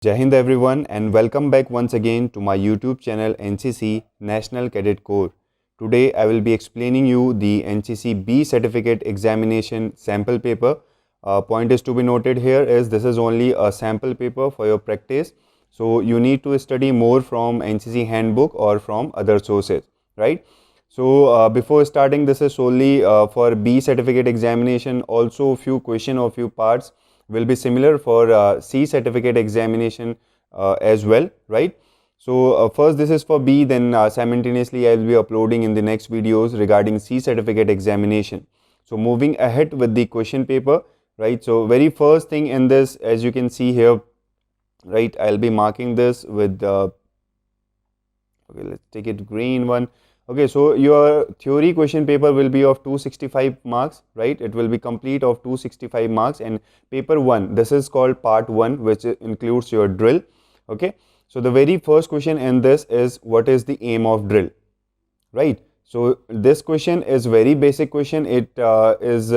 Jai Hind everyone and welcome back once again to my YouTube channel NCC National Cadet Corps. Today I will be explaining you the NCC B certificate examination sample paper. Point is to be noted here is this is only a sample paper for your practice. So you need to study more from NCC handbook or from other sources, right? So before starting, this is solely for B certificate examination. Also few question or few parts will be similar for C certificate examination as well, right? So first this is for B, then simultaneously I will be uploading in the next videos regarding C certificate examination. So moving ahead with the question paper, right? So very first thing in this, as you can see here, right, I'll be marking this with okay, let's take it green one. Okay, so your theory question paper will be of 265 marks, right? It will be complete of 265 marks, and paper 1, this is called part 1, which includes your drill. Okay, so the very first question in this is what is the aim of drill, right? So this question is very basic question. It is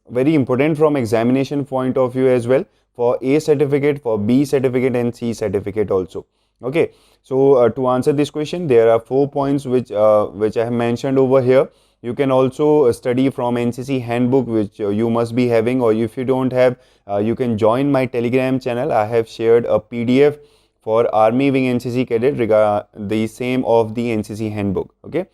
very important from examination point of view as well, for A certificate, for B certificate and C certificate also. Okay, so to answer this question, there are 4 points which I have mentioned over here. You can also study from NCC handbook, which you must be having, or if you don't have, you can join my Telegram channel. I have shared a PDF for Army Wing NCC Cadet regard the same of the NCC handbook. Okay,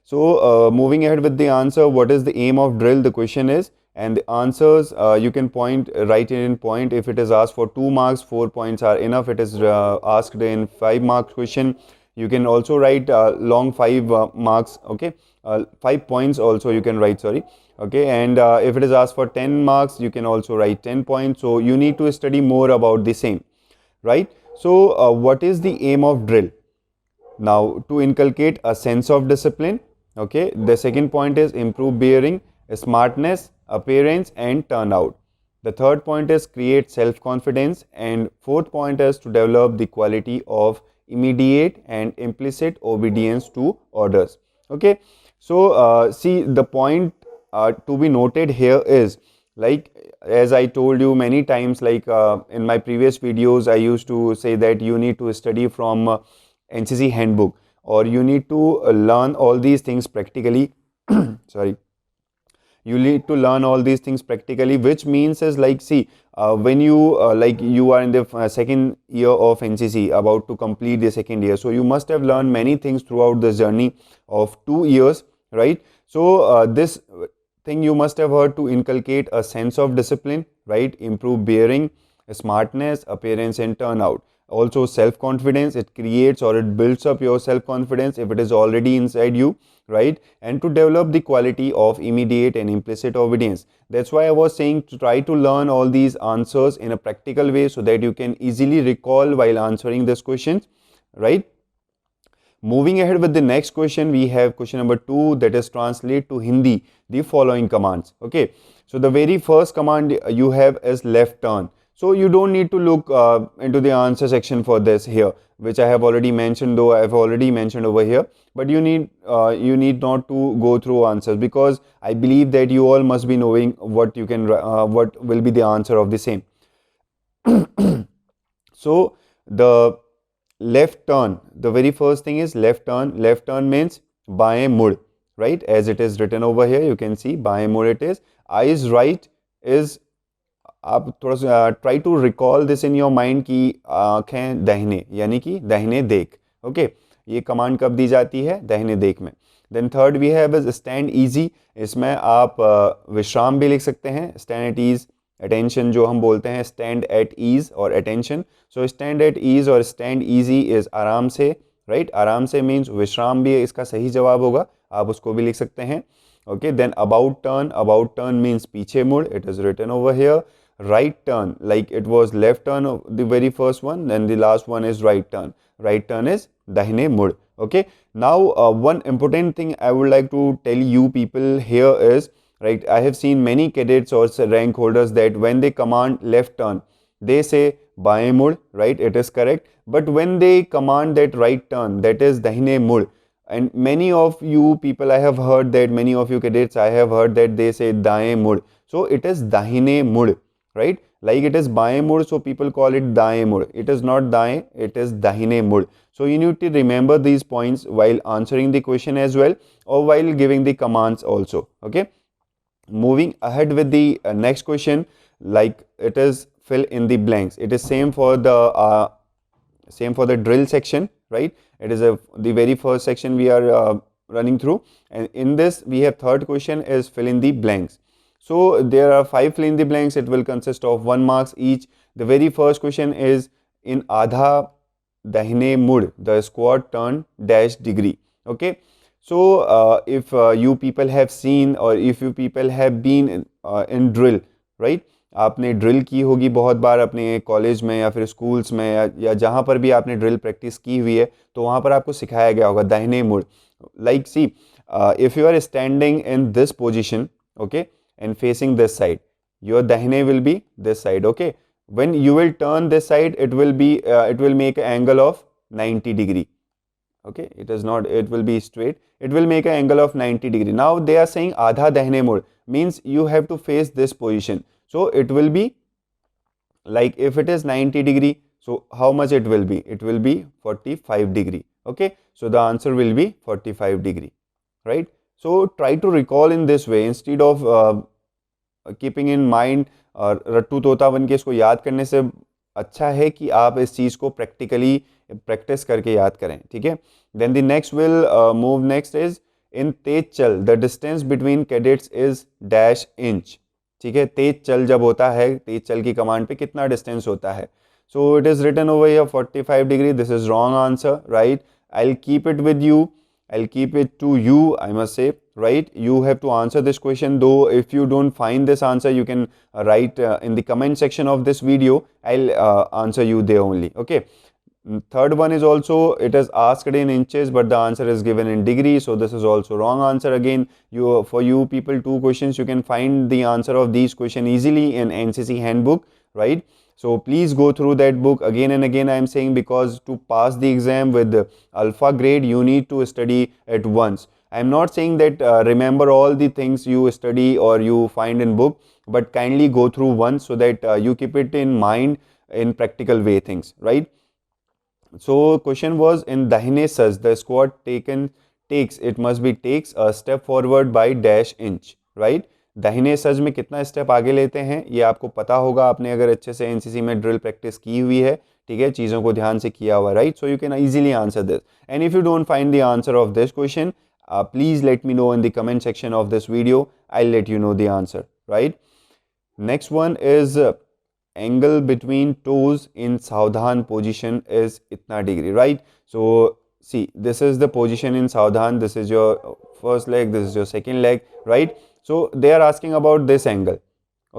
so moving ahead with the answer, what is the aim of drill? The question is, and the answers you can write it in point. If it is asked for 2 marks, 4 points are enough. It is asked in 5 mark question, you can also write long 5 marks. Okay, 5 points also you can write, sorry. Okay, and if it is asked for 10 marks, you can also write 10 points. So you need to study more about the same, right? So what is the aim of drill? Now, to inculcate a sense of discipline. Okay, the second point is improve bearing, smartness, appearance and turnout. The third point is create self-confidence, and fourth point is to develop the quality of immediate and implicit obedience to orders. Okay, so see, the point to be noted here is, like, as I told you many times, like in my previous videos I used to say that you need to study from NCC handbook, or you need to learn all these things practically. Sorry, you need to learn all these things practically, which means is like, see, when you like you are in the second year of NCC, about to complete the second year, so you must have learned many things throughout the journey of 2 years, right? So this thing you must have heard, to inculcate a sense of discipline, right? Improve bearing, smartness, appearance and turnout. Also self-confidence, it creates or it builds up your self-confidence if it is already inside you, right? And to develop the quality of immediate and implicit obedience. That's why I was saying to try to learn all these answers in a practical way, so that you can easily recall while answering this questions, right? Moving ahead with the next question, we have question number 2, that is translate to Hindi the following commands. Okay, so the very first command you have is left turn. So you don't need to look into the answer section for this here, which I have already mentioned, though I have already mentioned over here. But you need not to go through answers, because I believe that you all must be knowing what you can what will be the answer of the same. So the left turn, the very first thing is left turn. Left turn means बाएं मुड़, right? As it is written over here, you can see बाएं मुड़ it is. Eyes right is, आप थोड़ा सा try to recall this in your mind कि आँखें दाहिने, यानी कि दाहिने देख. ओके, ये कमांड कब दी जाती है? दाहिने देख में. Then third we have is stand easy. इसमें आप विश्राम भी लिख सकते हैं. स्टैंड एट ईज, अटेंशन जो हम बोलते हैं, स्टैंड एट ईज और अटेंशन. सो स्टैंड एट ईज और स्टैंड इजी इज आराम से, राइट? आराम से मीन्स विश्राम भी इसका सही जवाब होगा, आप उसको भी लिख सकते हैं. Okay, then about turn. About turn means पीछे मुड़. It is written over here. Right turn, like it was left turn of the very first one, then the last one is right turn. Right turn is dahine mud. Okay, now one important thing I would like to tell you people here is, right, I have seen many cadets or rank holders that when they command left turn, they say baएं mud, right? It is correct. But when they command that right turn, that is dahine mud, and many of you people, I have heard that many of you cadets, I have heard that they say दाएं मुड़. So it is dahine mud, right? like it is बाएं मुड़, so people call it दाएं मुड़. It is not दाएं, it is दाहिने मुड़. So you need to remember these points while answering the question as well, or while giving the commands also. Okay, moving ahead with the next question, like it is fill in the blanks. It is same for the drill section, right? It is the very first section we are running through, and in this we have third question is fill in the blanks. So there are 5 fill in the blanks. It will consist of 1 marks each. The very first question is in आधा दाहिने मुड़ the squat turn dash degree. Okay, so if you people have seen or if you people have been in drill, right? आपने drill की होगी बहुत बार अपने college में या फिर स्कूल्स में या जहाँ पर भी आपने ड्रिल प्रैक्टिस की हुई है, तो वहाँ पर आपको सिखाया गया होगा दाहिने मुड़. Like see, if you are standing in this position, okay, and facing this side, your dahine will be this side. Okay, when you will turn this side, it will make an angle of 90 degree. Okay, it is not, it will be straight, it will make an angle of 90 degree. Now they are saying आधा दाहिने मुड़ means you have to face this position, so it will be like if it is 90 degree, so how much it will be? It will be 45 degree. Okay, so the answer will be 45 degree, right? So try to recall in this way instead of keeping in mind रट्टू तोता बन के इसको याद करने से अच्छा है कि आप इस चीज़ को प्रैक्टिकली प्रैक्टिस करके याद करें. ठीक है, then the next will move next is in तेज चल the distance between cadets is dash inch. ठीक है, तेज चल जब होता है, तेज चल की कमांड पे कितना डिस्टेंस होता है. So it is written over here 45 degree. This is wrong answer, right? I will keep it with you, I'll keep it to you, I must say, right? You have to answer this question, though if you don't find this answer, you can write in the comment section of this video. I'll answer you there only. Okay, third one is also, it is asked in inches but the answer is given in degree, so this is also wrong answer. Again, for you people, 2 questions, you can find the answer of these questions easily in NCC handbook, right? So please go through that book again and again. I am saying because to pass the exam with the alpha grade, you need to study at once. I am not saying that remember all the things you study or you find in book, but kindly go through once so that you keep it in mind in practical way things, right? So question was in dahine saj, the squat takes, it must be takes a step forward by dash inch, right? दाहिने सज में कितना step आगे लेते हैं ये आपको पता होगा, आपने अगर अच्छे से एनसीसी में ड्रिल प्रैक्टिस की हुई है, ठीक है, चीज़ों को ध्यान से किया हुआ, right? So you can easily answer this. And if you don't find the answer of this question, please let me know in the comment section of this video. I let you know the answer, right? Next one is angle between toes in सावधान position is इतना degree, right? So see, this is the position in सावधान, this is your first leg, this is your second leg, right? So they are asking about this angle.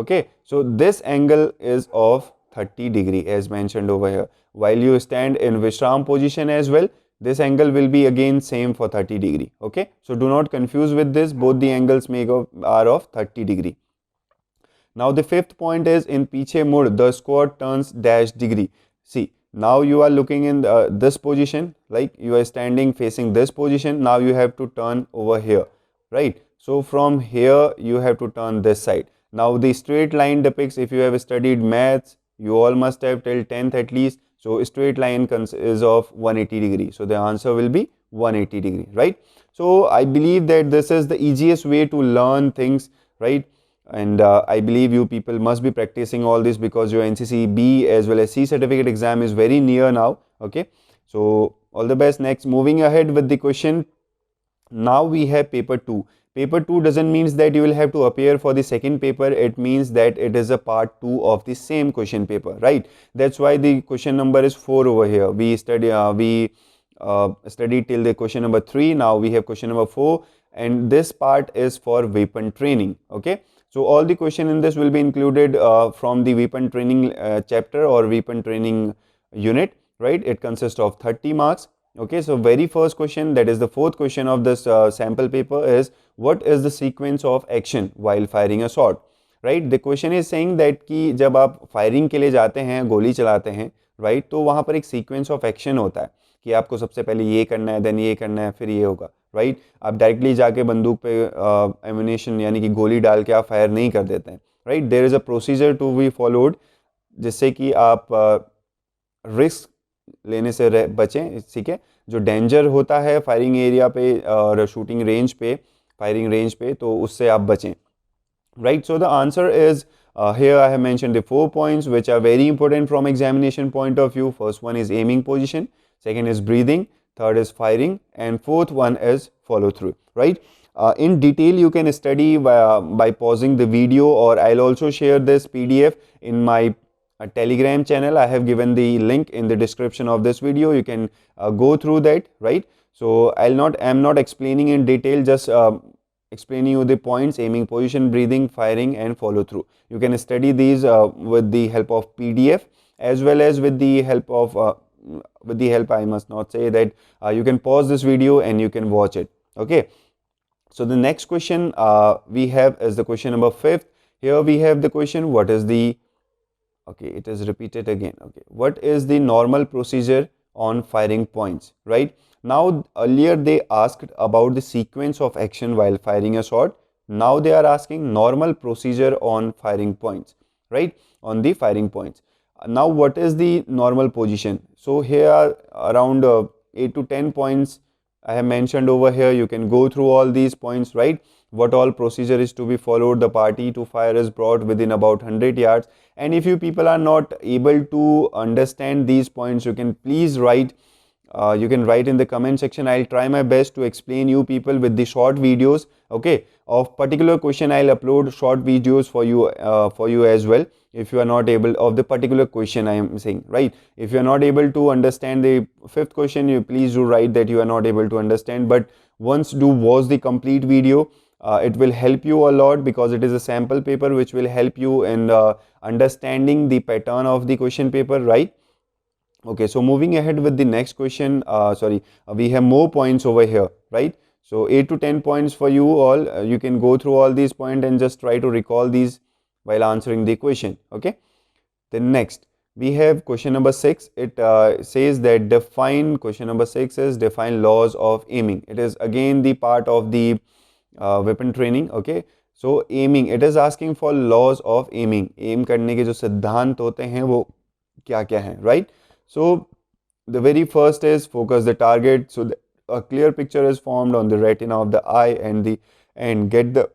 Okay, so this angle is of 30 degree as mentioned over here. While you stand in Vishram position as well, this angle will be again same for 30 degree. Okay, so do not confuse with this, both the angles are of 30 degree. Now the fifth point is in piche mud the squat turns dash degree. See, now you are looking in this position, like you are standing facing this position. Now you have to turn over here, right? So from here you have to turn this side. Now the straight line depicts, if you have studied maths, you all must have till 10th at least. So straight line is of 180 degree. So the answer will be 180 degree, right? So I believe that this is the easiest way to learn things, right? And I believe you people must be practicing all this because your NCC B as well as C certificate exam is very near now. Okay, so all the best. Next, moving ahead with the question. Now we have paper 2. Paper 2 doesn't mean that you will have to appear for the second paper. It means that it is a part 2 of the same question paper, right? That's why the question number is 4 over here. We studied till the question number 3. Now we have question number 4, and this part is for weapon training. Okay, so all the question in this will be included from the weapon training chapter or weapon training unit, right? It consists of 30 marks. Okay, so very first question, that is the 4th question of this sample paper, is what is the sequence of action while firing a shot, right? The question is saying that कि जब आप firing के लिए जाते हैं, गोली चलाते हैं, right, तो वहाँ पर एक सीक्वेंस ऑफ एक्शन होता है कि आपको सबसे पहले ये करना है, देन ये करना है, फिर ये होगा, राइट? आप डायरेक्टली जाके बंदूक पे एम्यूनेशन यानी कि गोली डाल के आप फायर नहीं कर देते हैं, right? There is a procedure to be followed जिससे कि आप रिस्क लेने से बचें, ठीक है। जो डेंजर होता है फायरिंग एरिया पे और शूटिंग रेंज पे, फायरिंग रेंज पे, तो उससे आप बचें, right? So the answer is here I have mentioned the 4 points which are very important from examination point of view. First one is aiming position, second is breathing, third is firing, and fourth one is follow through, right? In detail you can study by pausing the video, or I'll also share this PDF in my Telegram channel. I have given the link in the description of this video. You can go through that, right? So I'm not explaining in detail, just explaining you the points: aiming position, breathing, firing, and follow through. You can study these with the help of PDF, as well as with the help of I must not say that you can pause this video and you can watch it. Okay. So the next question we have is the question number 5th. Here we have the question, what is the, okay, it is repeated again. Okay, what is the normal procedure on firing points, right? Now earlier they asked about the sequence of action while firing a shot. Now they are asking normal procedure on firing points, right? On the firing points. Now what is the normal position? So here are around 8 to 10 points I have mentioned over here. You can go through all these points, right? What all procedure is to be followed. The party to fire is brought within about 100 yards. And if you people are not able to understand these points, you can please write, you can write in the comment section. I'll try my best to explain you people with the short videos, okay, of particular question. I'll upload short videos for you as well. If you are not able, of the particular question I am saying, right? If you are not able to understand the 5th question, you please do write that you are not able to understand. But once do watch the complete video. It will help you a lot, because it is a sample paper which will help you in understanding the pattern of the question paper, right? Okay, so moving ahead with the next question, we have more points over here, right? So 8 to 10 points for you all. You can go through all these points and just try to recall these while answering the question, okay? Then next, we have question number 6. It says that question number 6 is define laws of aiming. It is again the part of the weapon training, okay? So aiming, it is asking for laws of aiming. Aim करने के जो सिद्धांत होते हैं वो क्या क्या हैं, right? So the very first is focus the target, so a clear picture is formed on the retina of the eye and get the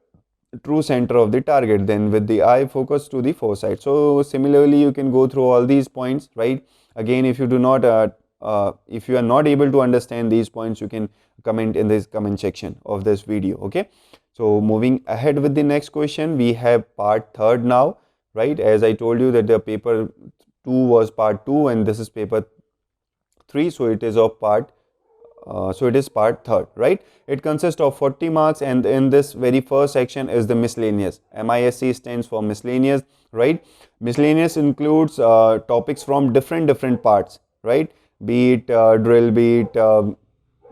true center of the target. Then with the eye focus to the foresight. So similarly you can go through all these points, right? Again, if you do not if you are not able to understand these points, you can comment in this comment section of this video, okay? So moving ahead with the next question, we have part 3rd now, right? As I told you that the paper 2 was part 2 and this is paper 3, so it is of part it is part 3rd, right? It consists of 40 marks, and in this very first section is the miscellaneous. MISC stands for miscellaneous, right? Miscellaneous includes topics from different parts, right? Be it drill, be it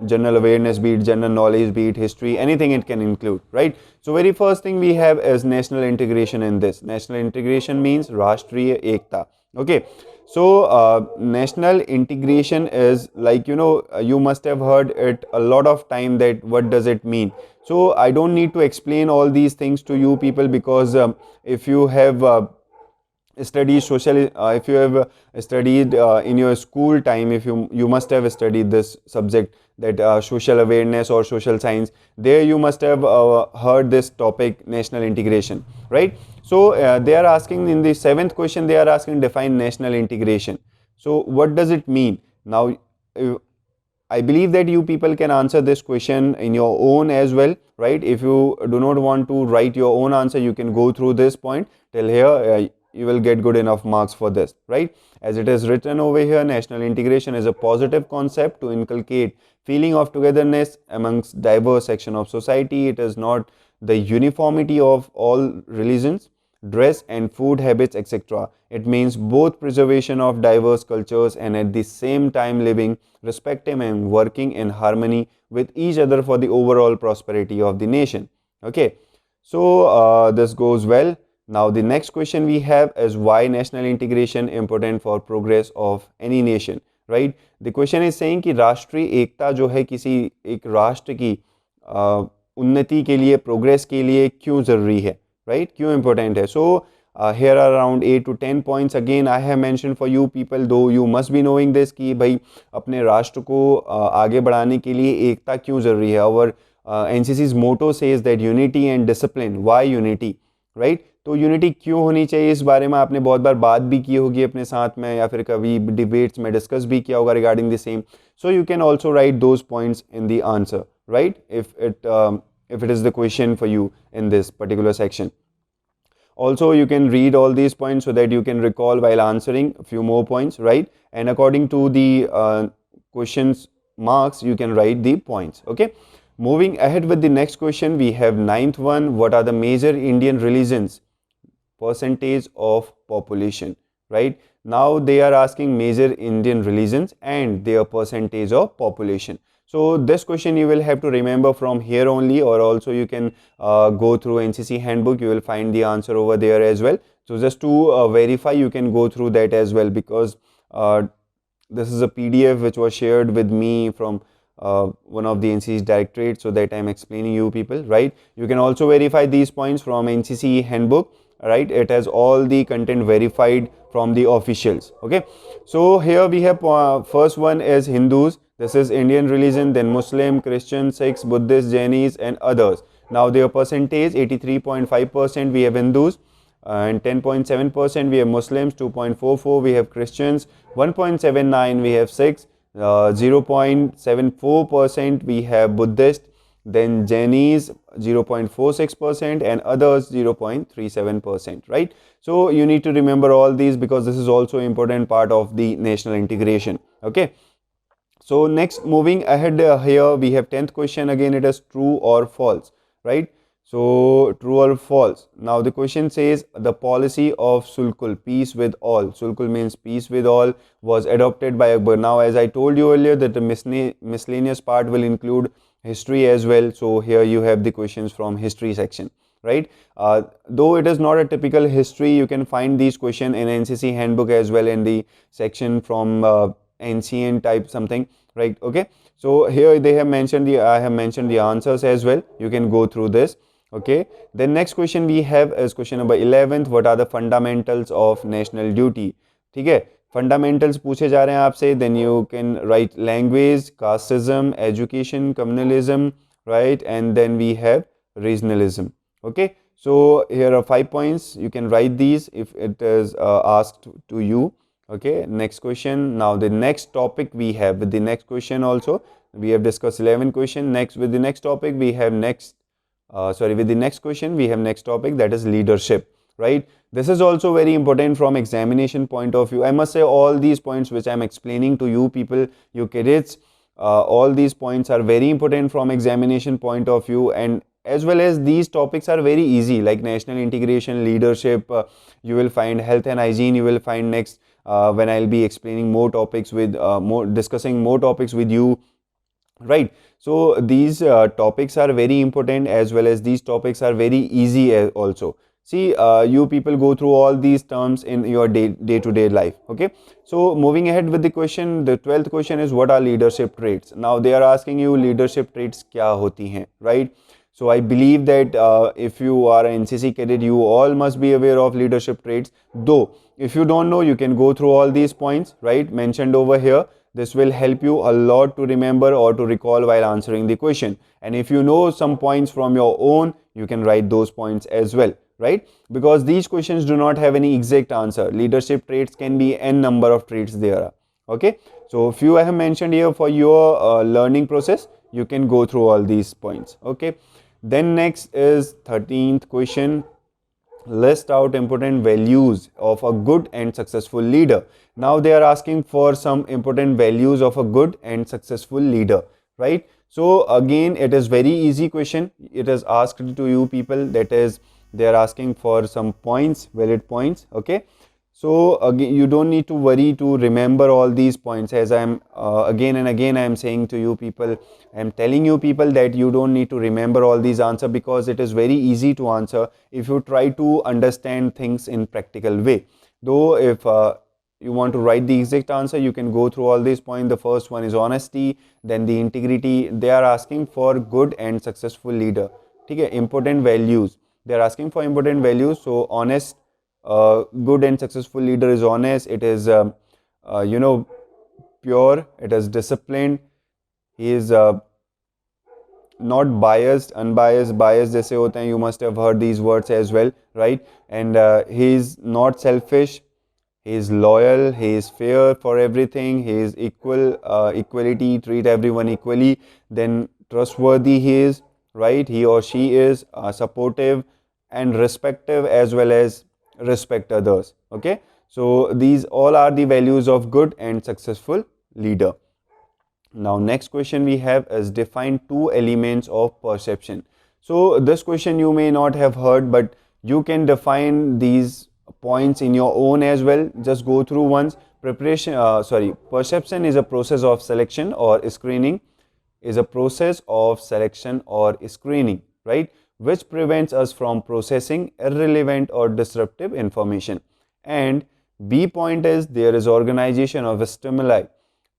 general awareness, be it general knowledge, be it history, anything it can include, right? So very first thing we have is national integration in this. National integration means Rashtriya Ekta, okay? So national integration is like, you must have heard it a lot of time that what does it mean. So I don't need to explain all these things to you people, because if you have studied if you have studied in your school time, if you must have studied this subject, that social awareness or social science, there you must have heard this topic, national integration, right? So they are asking in the 7th question, they are asking define national integration. So what does it mean? Now I believe that you people can answer this question in your own as well, right? If you do not want to write your own answer, you can go through this point till here. You will get good enough marks for this, right? As it is written over here, national integration is a positive concept to inculcate feeling of togetherness amongst diverse section of society. It is not the uniformity of all religions, dress and food habits, etc. It means both preservation of diverse cultures and at the same time living, respecting and working in harmony with each other for the overall prosperity of the nation. Okay, so this goes well. Now the next question we have is why national integration important for progress of any nation, right? The question is saying कि राष्ट्रीय एकता जो है किसी एक राष्ट्र की उन्नति के लिए, प्रोग्रेस के लिए क्यों ज़रूरी है, right? क्यों important है? So here are around 8 to 10 points. Again, I have mentioned for you people, though you must be knowing this, कि भाई अपने राष्ट्र को आगे बढ़ाने के लिए एकता क्यों ज़रूरी है. Our NCC's motto says that unity and discipline. Why unity, right? तो यूनिटी क्यों होनी चाहिए, इस बारे में आपने बहुत बार बात भी की होगी अपने साथ में, या फिर कभी डिबेट्स में डिस्कस भी किया होगा regarding the same. So you can also right those points in the answer, right, if it is the question for you in this particular section. Also, you can read all these points so that you can recall while answering a few more points, right? And according to the questions marks, you can write the points, okay? Moving ahead with the next question, we have ninth one. What are the major Indian religions? Percentage of population, right? Now they are asking major Indian religions and their percentage of population. So this question you will have to remember from here only, or also you can go through NCC handbook. You will find the answer over there as well. So just to verify, you can go through that as well, because this is a PDF which was shared with me from one of the NCC's directorate, so that I am explaining you people, right? You can also verify these points from NCC handbook, right? It has all the content verified from the officials, okay? So here we have first one is Hindus. This is Indian religion, then Muslim, Christian, Sikhs, Buddhists, Jainis and others. Now their percentage, 83.5% we have Hindus, and 10.7% we have Muslims, 2.44 we have Christians, 1.79 we have Sikhs, 0.74% we have Buddhists, then Jainis 0.46% and others 0.37%, right? So you need to remember all these, because this is also important part of the national integration, okay? So next, moving ahead, here we have 10th question. Again, it is true or false, right? So true or false. Now the question says the policy of Sulkul, peace with all. Sulkul means peace with all, was adopted by Akbar. Now as I told you earlier that the miscellaneous part will include history as well. So here you have the questions from history section, right? Though it is not a typical history, you can find these questions in NCC handbook as well, in the section from ancient type something, right? Okay, so here they have mentioned I have mentioned the answers as well. You can go through this, okay? The next question we have is question number 11th. What are the fundamentals of national duty? ठीक है, fundamentals पूछे जा रहे हैं आपसे. Then you can write language, casteism, education, communalism, right? And then we have regionalism, okay? So here are 5 points. You can write these if it is asked to you. Okay, next question. Now the next topic we have with the next question also, we have discussed 11 question. Next, with the next topic we have with the next question we have next topic, that is leadership, right? This is also very important from examination point of view. I must say all these points which I am explaining to you people, you cadets, all these points are very important from examination point of view, and as well as these topics are very easy, like national integration, leadership, you will find health and hygiene, you will find next when I'll be explaining more topics with discussing more topics with you, right? So these topics are very important, as well as these topics are very easy also. See, you people go through all these terms in your day-to-day life, okay? So moving ahead with the question, the 12th question is what are leadership traits? Now they are asking you leadership traits क्या होती हैं, right? So I believe that if you are an NCC cadet, you all must be aware of leadership traits. Though if you don't know, you can go through all these points, right, mentioned over here. This will help you a lot to remember or to recall while answering the question. And if you know some points from your own, you can write those points as well, right? Because these questions do not have any exact answer. Leadership traits can be n number of traits there, okay? So few I have mentioned here for your learning process. You can go through all these points, okay? Then next is 13th question. List out important values of a good and successful leader. Now they are asking for some important values of a good and successful leader, right? So again, it is very easy question. It is asked to you people, that is they are asking for some points, valid points, okay? So again, you don't need to worry to remember all these points, as I am again and again I am saying to you people, I am telling you people that you don't need to remember all these answers, because it is very easy to answer if you try to understand things in practical way. Though if you want to write the exact answer, you can go through all these points. The first one is honesty, then the integrity. They are asking for good and successful leader. Okay, important values. They are asking for important values. So honest, a good and successful leader is honest, it is pure, it is disciplined, he is not biased, unbiased, biased जैसे होते हैं, you must have heard these words as well, right? And he is not selfish, he is loyal, he is fair for everything, he is equality, treat everyone equally, then trustworthy he is, right? He or she is supportive and respective as well as respect others, okay? So these all are the values of good and successful leader. Now next question we have is define two elements of perception. So this question you may not have heard, but you can define these points in your own as well. Just go through once. Perception is a process of selection or screening, right? Which prevents us from processing irrelevant or disruptive information. And B point is there is organization of stimuli,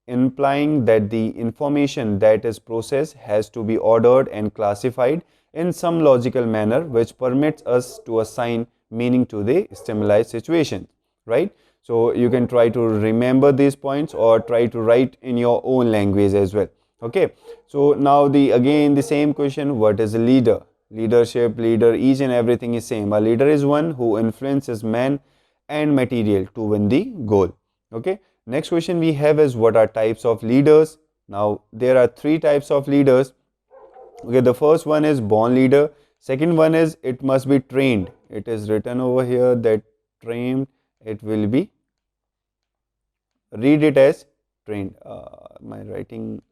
implying that the information that is processed has to be ordered and classified in some logical manner which permits us to assign meaning to the stimuli situation, right? So you can try to remember these points or try to write in your own language as well, okay? So now again the same question, what is a leader? Leadership, leader, each and everything is same. A leader is one who influences man and material to win the goal, okay? Next question we have is what are types of leaders? Now there are three types of leaders. Okay, the first one is born leader. Second one is it must be trained. It is written over here that trained. It will be, read it as trained. My writing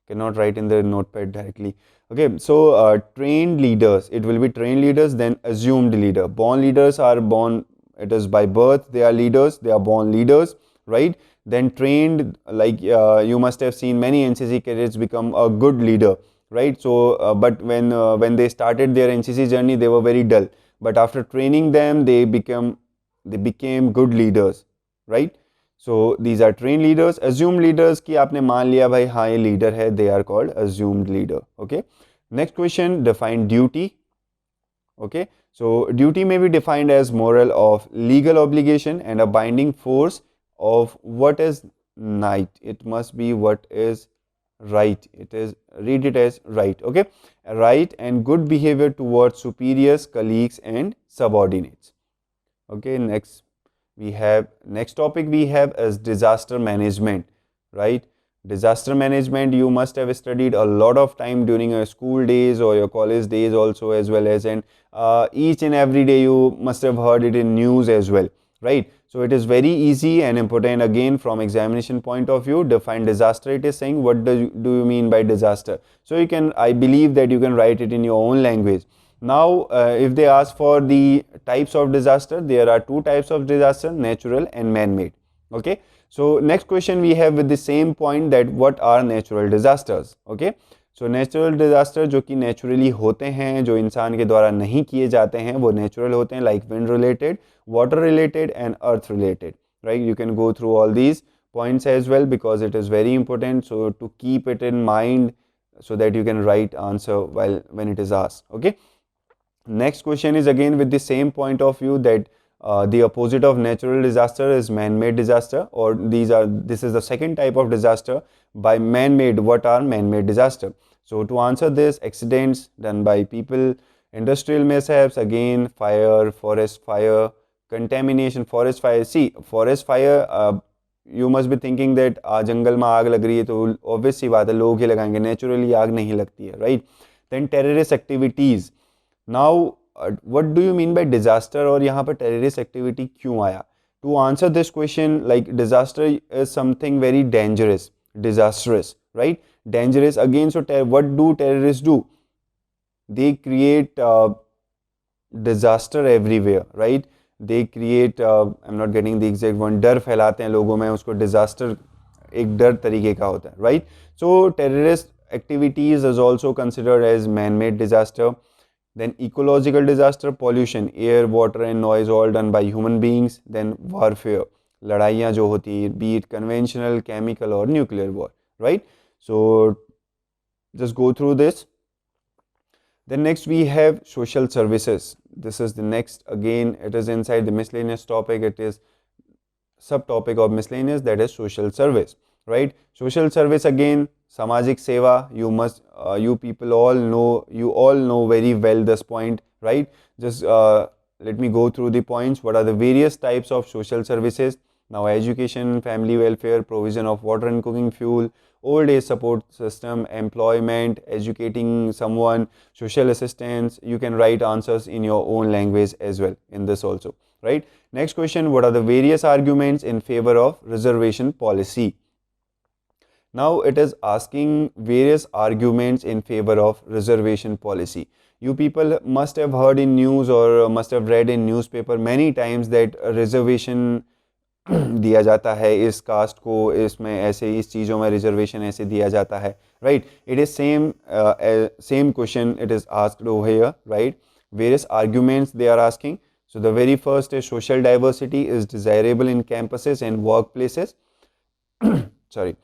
cannot write in the notepad directly. Okay, so trained leaders, it will be trained leaders, then assumed leader. Born leaders are born, it is by birth, they are leaders, they are born leaders, right? Then trained, like you must have seen many NCC cadets become a good leader, right? So but when they started their NCC journey, they were very dull, but after training them, they became good leaders, right? So these are trained leaders. Assumed leaders कि आपने मान लिया भाई हाँ ये leader है, they are called assumed leader, okay? Next question, define duty. Okay, so duty may be defined as moral of legal obligation and a binding force of what is right. It must be what is right. It is, read it as right, okay? Right and good behavior towards superiors, colleagues and subordinates. Okay, next topic we have is disaster management, right? Disaster management, you must have studied a lot of time during your school days or your college days also, as well as, and each and every day you must have heard it in news as well, right? So it is very easy and important. Again, from examination point of view, define disaster. It is saying what do you mean by disaster. So you can, I believe that you can write it in your own language. Now if they ask for the types of disaster, there are two types of disaster, natural and man-made, okay? So next question we have with the same point, that what are natural disasters, okay? So natural disaster जो कि naturally होते हैं, जो इंसान के द्वारा नहीं किए जाते हैं, वो natural होते हैं, like wind related, water related and earth related, right? You can go through all these points as well because it is very important, so to keep it in mind so that you can write answer when it is asked, okay? Next question is again with the same point of view, that the opposite of natural disaster is man-made disaster, or this is the second type of disaster by man-made. What are man-made disaster? So to answer this, accidents done by people, industrial mishaps, again fire, forest fire, contamination, forest fire. See, forest fire, you must be thinking that जंगल में आग लग रही है तो obvious सी बात है लोग ही लगाएंगे, naturally आग नहीं लगती है, right? Then terrorist activities. Now what do you mean by disaster, और यहाँ पर terrorist activity क्यों आया? To answer this question, like disaster is something very dangerous, disastrous, right? Dangerous again. So what do terrorists do? They create disaster everywhere, right? They create I'm not getting the exact one, डर फैलाते हैं लोगों में, उसको disaster एक डर तरीके का होता है, right? So terrorist activities is also considered as man-made disaster. Then ecological disaster, pollution, air, water and noise all done by human beings. Then warfare, लड़ाइयाँ जो होती है, be it conventional, chemical or nuclear war, right? So just go through this. Then next we have social services. This is the next, again it is inside the miscellaneous topic, it is subtopic of miscellaneous, that is social service, right? Social service, again samajik seva, you people all know, you all know very well this point, right? Just let me go through the points. What are the various types of social services? Now, education, family welfare, provision of water and cooking fuel, old age support system, employment, educating someone, social assistance. You can write answers in your own language as well in this also, right? Next question, what are the various arguments in favor of reservation policy? Now it is asking various arguments in favor of reservation policy. You people must have heard in news or must have read in newspaper many times that reservation दिया जाता है इस cast को, इसमें ऐसे इस चीज़ों में रिजर्वेशन ऐसे दिया जाता है, right? It is same question it is asked over here, right? Various arguments they are asking. So the very first is social diversity is desirable in campuses and workplaces. Sorry.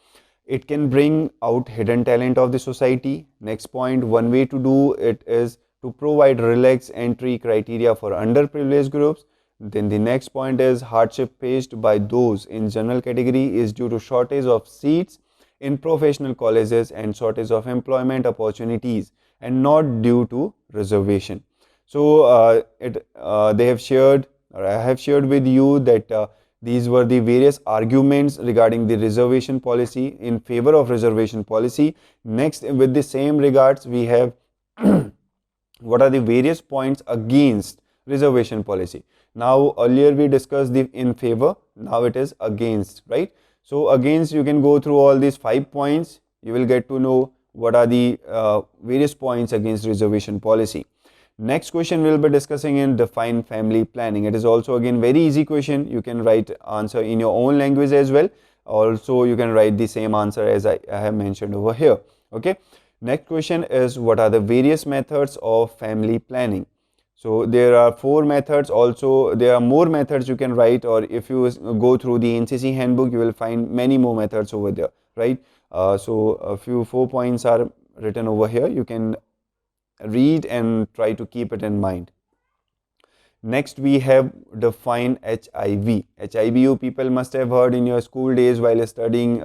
It can bring out hidden talent of the society. Next point, one way to do it is to provide relaxed entry criteria for underprivileged groups. Then the next point is hardship faced by those in general category is due to shortage of seats in professional colleges and shortage of employment opportunities and not due to reservation. So they have shared, or I have shared with you that these were the various arguments regarding the reservation policy, in favor of reservation policy. Next, with the same regards, we have what are the various points against reservation policy. Now, earlier we discussed the in favor, now it is against, right? So, against, you can go through all these 5 points, you will get to know what are the various points against reservation policy. Next question we'll be discussing in define family planning. It is also again very easy question. You can write answer in your own language as well. Also, you can write the same answer as I have mentioned over here. Okay. Next question is what are the various methods of family planning? So there are 4 methods. Also, there are more methods you can write, or if you go through the NCC handbook, you will find many more methods over there, right? So a few 4 points are written over here. You can read and try to keep it in mind. Next, we have define HIV. HIV you people must have heard in your school days while studying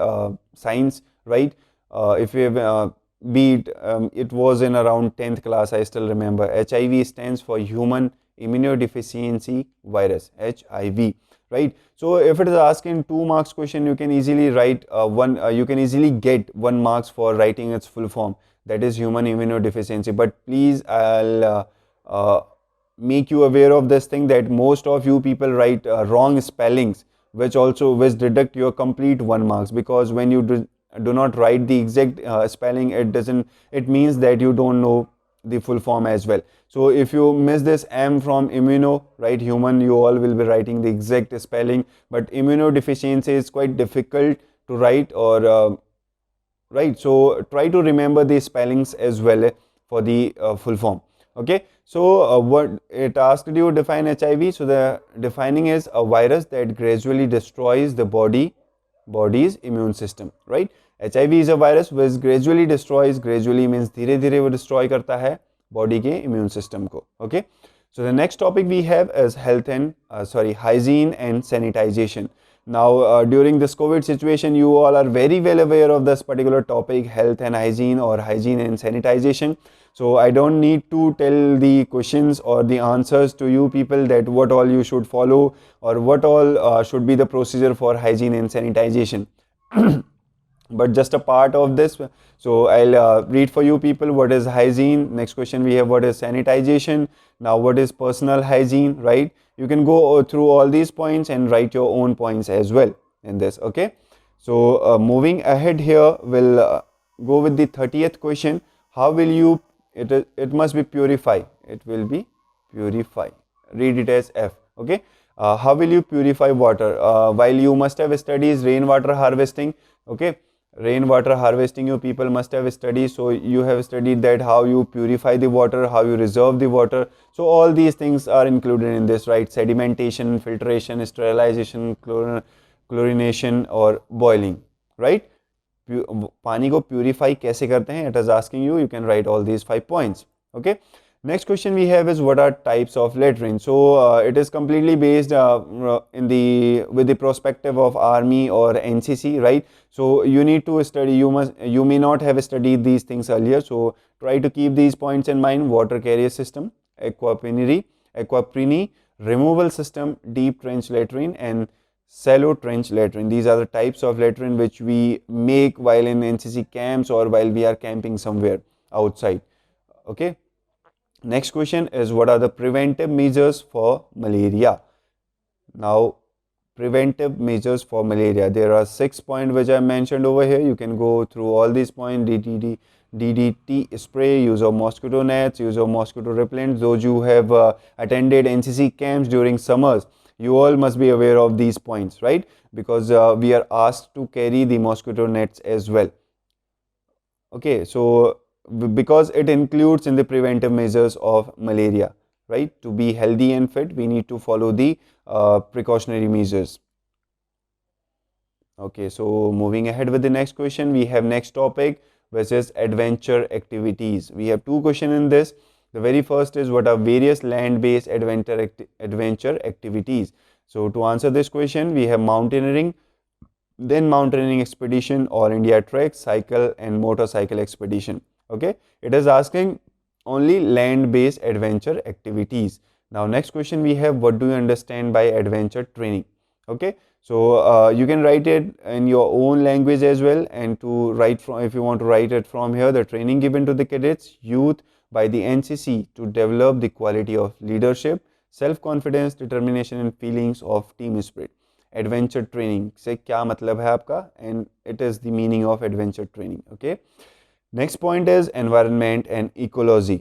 science, right? If you have it was in around 10th class, I still remember. HIV stands for human immunodeficiency virus, HIV, right? So if it is asking 2 marks question, you can easily write you can easily get 1 marks for writing its full form, that is human immunodeficiency. But please, I'll make you aware of this thing that most of you people write wrong spellings, which deduct your complete 1 marks, because when you do not write the exact spelling, it means that you don't know the full form as well. So if you miss this M from immuno, right, human, you all will be writing the exact spelling, but immunodeficiency is quite difficult to write, or right, so try to remember the spellings as well for the full form. Okay, so what it asked you, define HIV. So the defining is a virus that gradually destroys the body's immune system, right? HIV is a virus which gradually destroys, gradually means धीरे धीरे वो destroy करता है body के immune system को. Okay, so the next topic we have is health and hygiene and sanitization. Now, during this COVID situation, you all are very well aware of this particular topic, health and hygiene, or hygiene and sanitization. So I don't need to tell the questions or the answers to you people that what all you should follow, or what all should be the procedure for hygiene and sanitization. But just a part of this, so I'll read for you people what is hygiene. Next question we have what is sanitization. Now what is personal hygiene, right? You can go through all these points and write your own points as well in this. Okay, so moving ahead here, we'll go with the 30th question. How will you, it must be purify, it will be purify, read it as F. Okay, how will you purify water? While you must have studied rainwater harvesting, okay, rainwater harvesting you people must have studied, so you have studied that how you purify the water, how you reserve the water. So all these things are included in this, right? Sedimentation, filtration, sterilization, chlorination or boiling, right? पानी को purify कैसे करते हैं, it is asking you, you can write all these 5 points. Okay. Next question we have is what are types of lettering. So it is completely based in the with the perspective of army or NCC, right? So you need to study, you may not have studied these things earlier, so try to keep these points in mind: water carrier system, aquaprini, removal system, deep trench latrine, and shallow trench latrine. These are the types of latrine which we make while in NCC camps or while we are camping somewhere outside. Okay. Next question is what are the preventive measures for malaria? Now, preventive measures for malaria. There are 6 points which I mentioned over here. You can go through all these points: DDT spray, use of mosquito nets, use of mosquito repellent. Those you have attended NCC camps during summers, you all must be aware of these points, right? Because we are asked to carry the mosquito nets as well. Okay, so because it includes in the preventive measures of malaria, right? To be healthy and fit, we need to follow the precautionary measures. Okay, so moving ahead with the next question, we have next topic, which is adventure activities. We have two questions in this. The very first is what are various land-based adventure activities. So to answer this question, we have mountaineering, then mountaineering expedition, all India trek, cycle and motorcycle expedition. Okay, it is asking only land-based adventure activities. Now next question we have, what do you understand by adventure training? Okay, so you can write it in your own language as well, and to write from, if you want to write it from here, the training given to the cadets youth by the NCC to develop the quality of leadership, self-confidence, determination and feelings of team spirit. Adventure training से क्या मतलब है आपका, and it is the meaning of adventure training. Okay, next point is environment and ecology.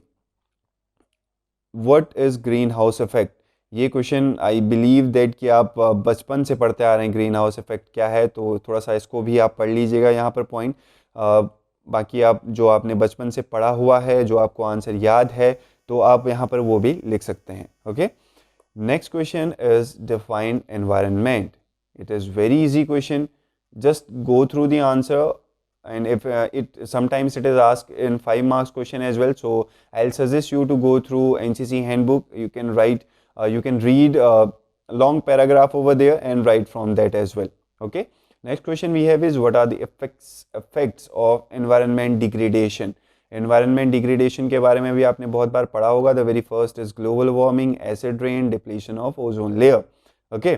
What is green house effect? ये question I believe that कि आप बचपन से पढ़ते आ रहे हैं ग्रीन हाउस इफेक्ट क्या है, तो थोड़ा सा इसको भी आप पढ़ लीजिएगा यहाँ पर पॉइंट. बाकी आप जो आपने बचपन से पढ़ा हुआ है, जो आपको आंसर याद है, तो आप यहाँ पर वो भी लिख सकते हैं. Okay, next question is define environment. It is very easy question, just go through the answer, and if it sometimes it is asked in 5 marks question as well, so I'll suggest you to go through NCC handbook. You can write you can read a long paragraph over there and write from that as well. Okay, next question we have is what are the effects of environment degradation. Environment degradation के बारे में भी आपने बहुत बार पढ़ा होगा. The very first is global warming, acid rain, depletion of ozone layer. Okay,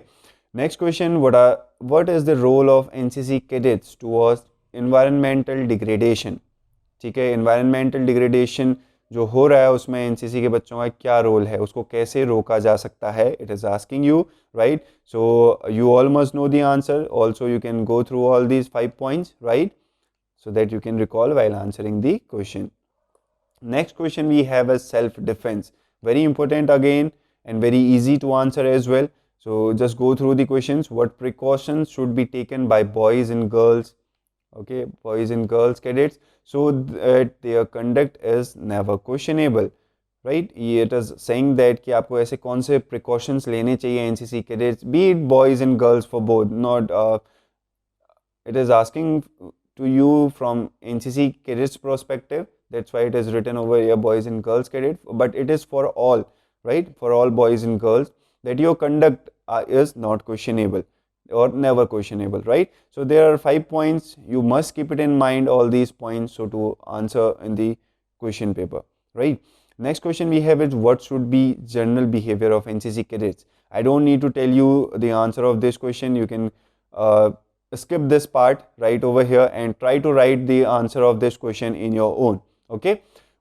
next question, what is the role of NCC cadets towards environmental degradation. ठीक है, एनवायरनमेंटल डिग्रेडेशन जो हो रहा है उसमें एनसीसी के बच्चों का क्या रोल है, उसको कैसे रोका जा सकता है. It is asking you, right? So you all must know the answer. Also you can go through all these 5 points, right? So that you can recall while answering the question. Next question we have is self-defense. Very important again and very easy to answer as well. So just go through the questions. What precautions should be taken by boys and girls? Okay, boys and girls cadets, so that their conduct is never questionable. Right? It is saying that कि आपको ऐसे कौन से precautions लेने चाहिए NCC cadets, be it boys and girls for both. Not it is asking to you from NCC cadets perspective. That's why it is written over here boys and girls cadet, but it is for all, right? For all boys and girls, that your conduct is not questionable or never questionable, right? So there are 5 points. You must keep it in mind, all these points, so to answer in the question paper, right? Next question we have is what should be general behavior of NCC cadets. I don't need to tell you the answer of this question. You can skip this part right over here and try to write the answer of this question in your own. Okay,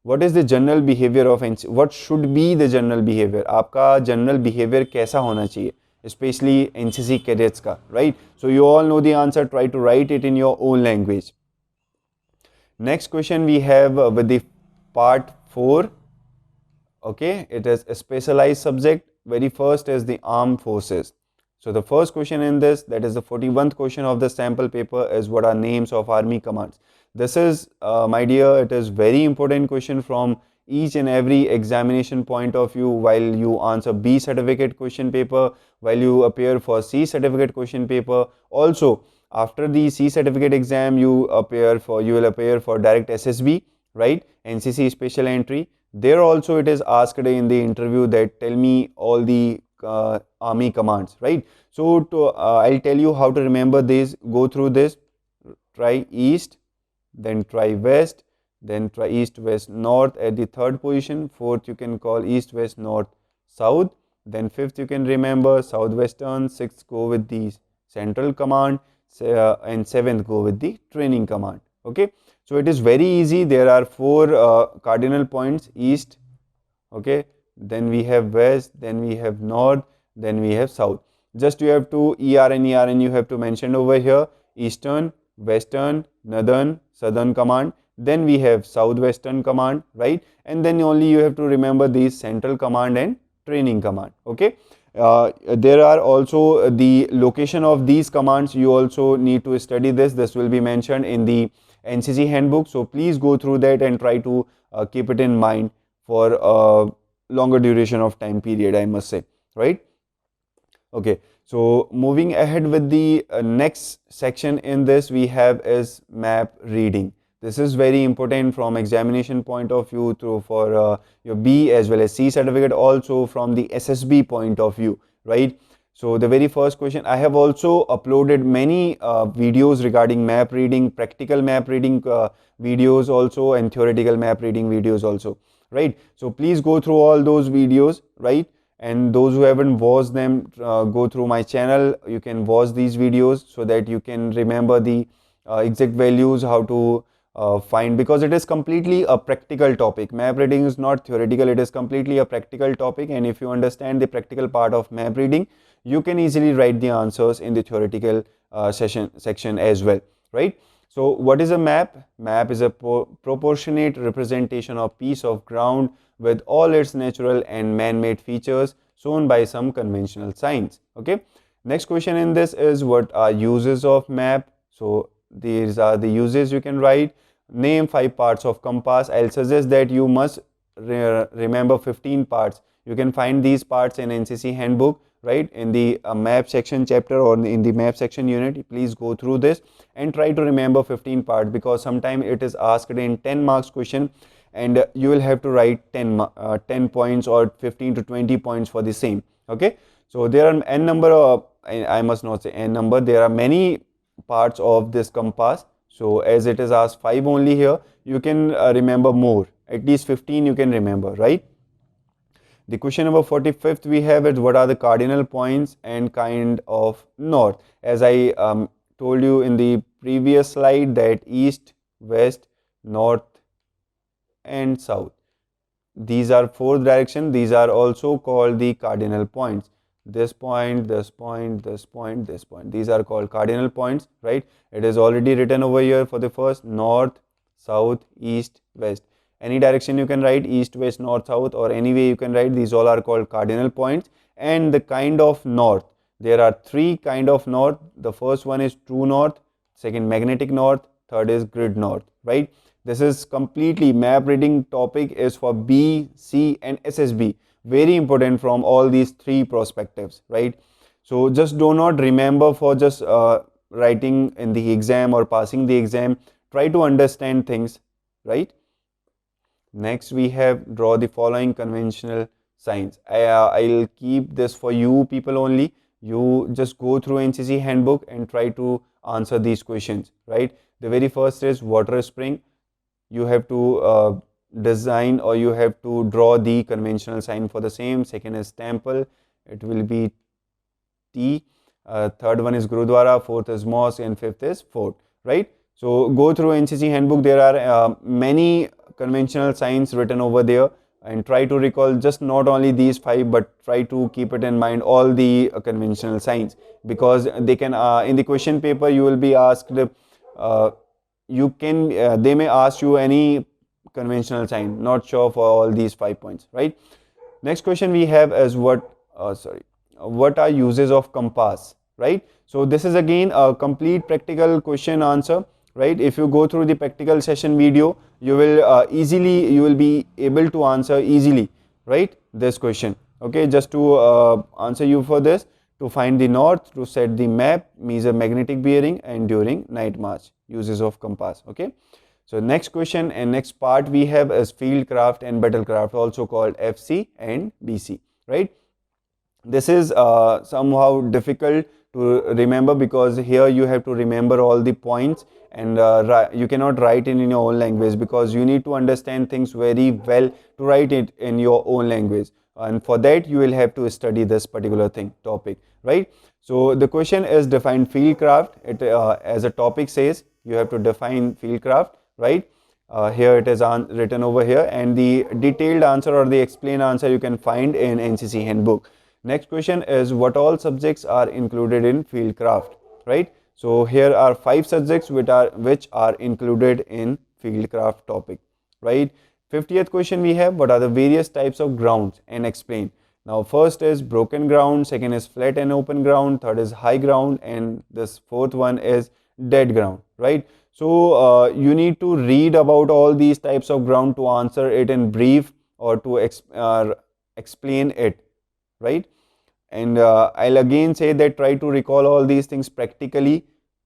what is the general behavior of NCC? What should be the general behavior? आपका general behavior कैसा होना चाहिए, especially NCC cadets का, right? So you all know the answer. Try to write it in your own language. Next question we have with the part 4. Okay, it is a specialized subject. Very first is the armed forces. So the first question in this, that is the 41st question of the sample paper, is what are names of army commands. This is, my dear, it is very important question from each and every examination point of view. While you answer B certificate question paper, while you appear for C certificate question paper, also after the C certificate exam you will appear for direct SSB, right? NCC special entry. There also it is asked in the interview that tell me all the army commands, right? So I'll tell you how to remember this. Go through this. Try east, then try west, then try east, west, north at the third position. Fourth you can call east, west, north, south. Then fifth you can remember southwestern. Sixth go with the central command, and seventh go with the training command. Okay, so it is very easy. There are four cardinal points: east, okay, then we have west, then we have north, then we have south. Just you have to ERN you have to mention over here: eastern, western, northern, southern command. Then we have southwestern command, right? And then only you have to remember these central command and training command. Okay, there are also the location of these commands. You also need to study this will be mentioned in the NCC handbook, so please go through that and try to keep it in mind for a longer duration of time period, I must say, right? Okay, so moving ahead with the next section in this, we have is map reading. This is very important from examination point of view for your B as well as C certificate, also from the SSB point of view, right? So the very first question, I have also uploaded many videos regarding map reading, practical map reading videos also, and theoretical map reading videos also, right? So please go through all those videos, right? And those who haven't watched them, go through my channel. You can watch these videos so that you can remember the exact values, how to find, because it is completely a practical topic. Map reading is not theoretical, it is completely a practical topic, and if you understand the practical part of map reading, you can easily write the answers in the theoretical section as well, right? So what is a map? Map is a proportionate representation of piece of ground with all its natural and man-made features shown by some conventional signs. Okay, next question in this is, what are uses of map? So these are the uses you can write. Name 5 parts of compass. I'll suggest that you must remember 15 parts. You can find these parts in NCC handbook, right, in the map section chapter or in the map section unit. Please go through this and try to remember 15 parts, because sometimes it is asked in 10 marks question, and you will have to write 10 points or 15 to 20 points for the same. Okay, so there are n number of, I must not say n number, there are many parts of this compass. So as it is asked 5 only here, you can remember more, at least 15 you can remember, right? The question number 45th we have is, what are the cardinal points and kind of north? As I told you in the previous slide, that east, west, north and south, these are 4 directions. These are also called the cardinal points. This point, this point, this point, this point, these are called cardinal points, right? It is already written over here for the first: north, south, east, west. Any direction you can write: east, west, north, south, or any way you can write. These all are called cardinal points. And the kind of north, there are 3 kind of north. The first one is true north, second magnetic north, third is grid north, right? This is completely map reading topic is for B, C and SSB. Very important from all these 3 perspectives, right? So just do not remember for just writing in the exam or passing the exam. Try to understand things, right? Next we have, draw the following conventional signs. I'll keep this for you people only. You just go through NCC handbook and try to answer these questions, right? The very first is water spring. You have to design, or you have to draw the conventional sign for the same. Second is temple, it will be T. Third one is Gurudwara, fourth is mosque, and fifth is fort, right? So go through NCC handbook. There are many conventional signs written over there, and try to recall just not only these 5, but try to keep it in mind all the conventional signs, because they can in the question paper you will be asked, you can they may ask you any conventional sign, not sure for all these 5 points, right? Next question we have is, what are uses of compass, right? So this is again a complete practical question answer, right? If you go through the practical session video, you will be able to answer easily, right, this question. Okay, just to answer you for this: to find the north, to set the map, measure magnetic bearing, and during night march. Uses of compass. Okay, So next question and next part we have is Fieldcraft and Battlecraft, also called FC and BC, right? This is somehow difficult to remember because here you have to remember all the points, and you cannot write it in your own language because you need to understand things very well to write it in your own language, and for that you will have to study this particular topic, right? So the question is define Fieldcraft. It as a topic says you have to define Fieldcraft, right? Here it is written over here, and the detailed answer or the explained answer you can find in NCC handbook. Next question is what all subjects are included in Fieldcraft, right? So here are 5 subjects which are included in Fieldcraft topic, right? 50th question we have what are the various types of grounds and explain. Now first is broken ground, second is flat and open ground, third is high ground, and this fourth one is dead ground, right? So you need to read about all these types of ground to answer it in brief or to explain it, right? And I'll again say that try to recall all these things practically.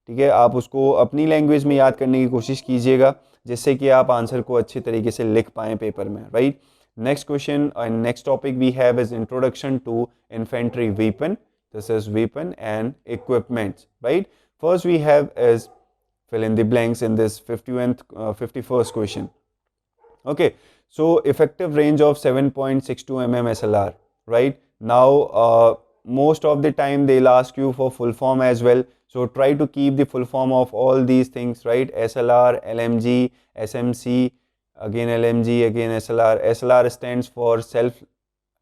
ठीक है, आप उसको अपनी language में याद करने की कोशिश कीजिएगा जिससे कि आप आंसर को अच्छे तरीके से लिख पाएँ पेपर में, right? Next question and next topic we have is introduction to infantry weapon. This is weapon and equipment, right? First we have is fill in the blanks in this 51st question. Okay, so effective range of 7.62 mm SLR, right? Now most of the time they'll ask you for full form as well, so try to keep the full form of all these things, right? SLR, LMG, SMC, again LMG, again SLR. SLR stands for self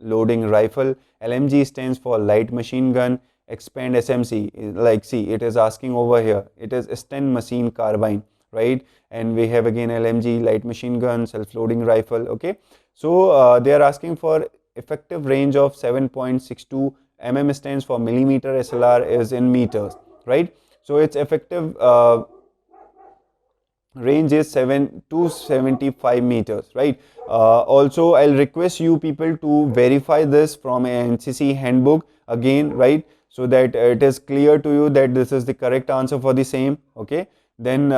loading rifle, LMG stands for light machine gun, expand SMC, like see it is asking over here, it is Sten machine carbine, right? And we have again LMG, light machine gun, self loading rifle. Okay, so they are asking for effective range of 7.62 mm stands for millimeter, SLR is in meters, right? So its effective range is 275 meters, right? Also I'll request you people to verify this from an NCC handbook again, right? So that it is clear to you that this is the correct answer for the same. Okay, then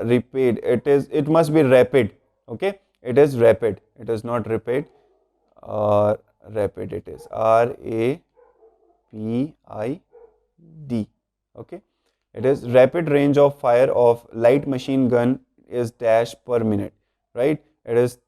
repeat, it must be rapid. Okay, it is rapid, it is not rapid, rapid, it is RAPID. Okay, it is rapid range of fire of light machine gun is dash per minute, right? It is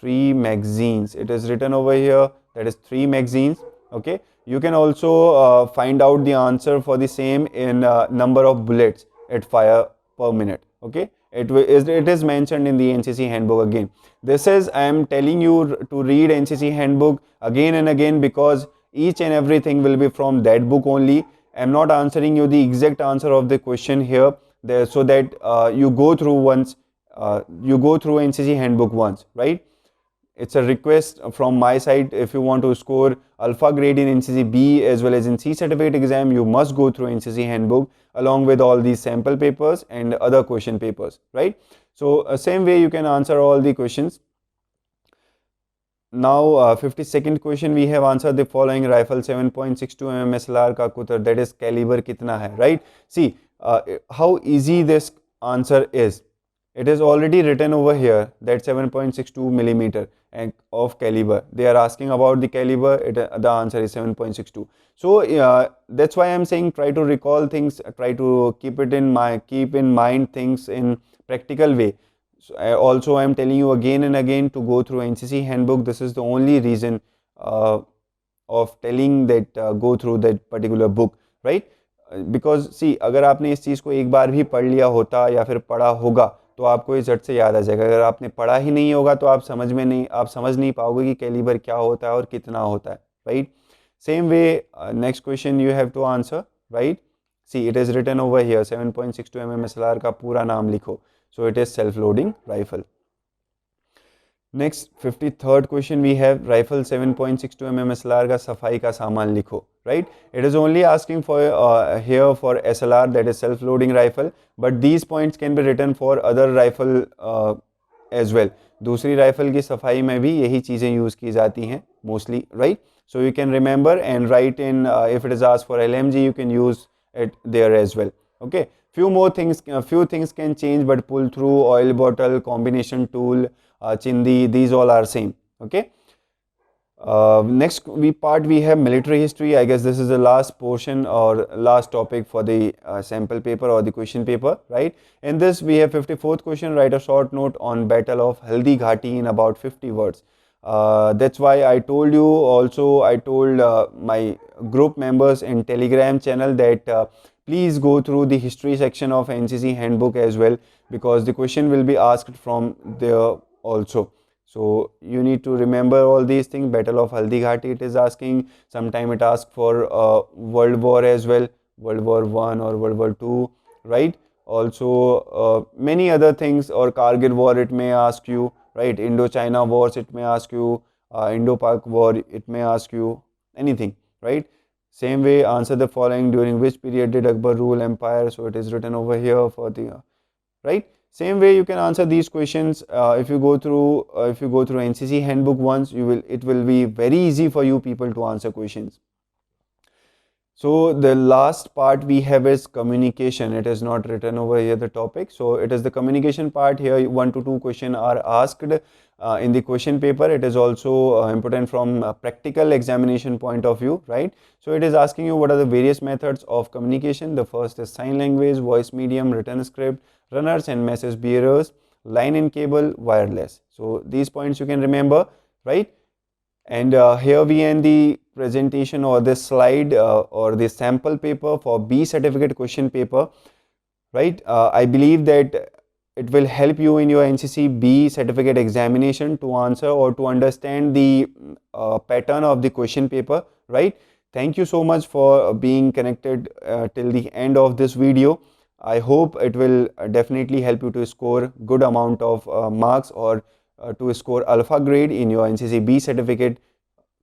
3 magazines, it is written over here, that is 3 magazines. Okay, you can also find out the answer for the same in number of bullets it fire per minute. Okay, it is mentioned in the NCC handbook. Again, this is, I am telling you to read NCC handbook again and again because each and everything will be from that book only. I am not answering you the exact answer of the question here there, so that you go through once, you go through NCC handbook once, right? It's a request from my side. If you want to score alpha grade in NCC B as well as in C certificate exam, you must go through NCC handbook along with all these sample papers and other question papers, right? So same way you can answer all the questions. Now 52nd question we have answered the following rifle 7.62 mm SLR का कुतर, that is caliber कितना है, right? See how easy this answer is. It is already written over here that 7.62 millimeter of caliber. They are asking about the caliber. The answer is 7.62. So that's why I am saying try to recall things, try to keep in mind things in practical way. So I am telling you again and again to go through NCC handbook. This is the only reason of telling that go through that particular book, right? Because see, अगर आपने इस चीज़ को एक बार भी पढ़ लिया होता या फिर पढ़ा होगा तो आपको ये झट से याद आ जाएगा. अगर आपने पढ़ा ही नहीं होगा तो आप समझ नहीं पाओगे कि कैलिबर क्या होता है और कितना होता है, right? Same way next question you have to answer, right? See it is written over here 7.62 mm SLR का पूरा नाम लिखो. So it is self loading rifle. Next 53rd question we have rifle 7.62 mm SLR का सफाई का सामान लिखो, right? It is only asking for here for SLR, that is self loading rifle, but these points can be written for other rifle as well. दूसरी rifle की सफाई में भी यही चीज़ें यूज़ की जाती हैं mostly, right? So you can remember and write in if it is asked for LMG you can use it there as well. Okay, few things can change, but pull through, oil bottle, combination tool, chindi, these all are same. Okay. Next we have military history. I guess this is the last portion or last topic for the sample paper or the question paper, right? In this we have 54th question. Write a short note on Battle of Haldi Ghati in about 50 words. That's why I told you also, I told my group members in Telegram channel that please go through the history section of NCC handbook as well, because the question will be asked from there also. So you need to remember all these things. Battle of Haldi Ghati it is asking. Sometime it asks for World War as well, World War I or World War II, right? Also many other things, or Kargil War it may ask you, right? Indo-China wars it may ask you, Indo-Pak war it may ask you, anything, right? Same way, answer the following: during which period did Akbar rule empire? So it is written over here for the right. Same way you can answer these questions if you go through NCC handbook once, it will be very easy for you people to answer questions. So the last part we have is communication. It is not written over here the topic, so it is the communication part. Here 1 to 2 questions are asked in the question paper. It is also important from a practical examination point of view, right? So it is asking you what are the various methods of communication. The first is sign language, voice medium, written script, runners and message bearers, line and cable, wireless. So these points you can remember, right? And here we end the presentation or this slide or the sample paper for B certificate question paper, right? I believe that it will help you in your NCC B certificate examination to answer or to understand the pattern of the question paper, right? Thank you so much for being connected till the end of this video. I hope it will definitely help you to score good amount of marks, or to score alpha grade in your NCC B certificate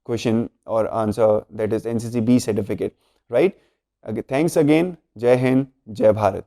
question or answer, that is NCC B certificate, right? Okay, thanks again. Jai Hind, Jai Bharat.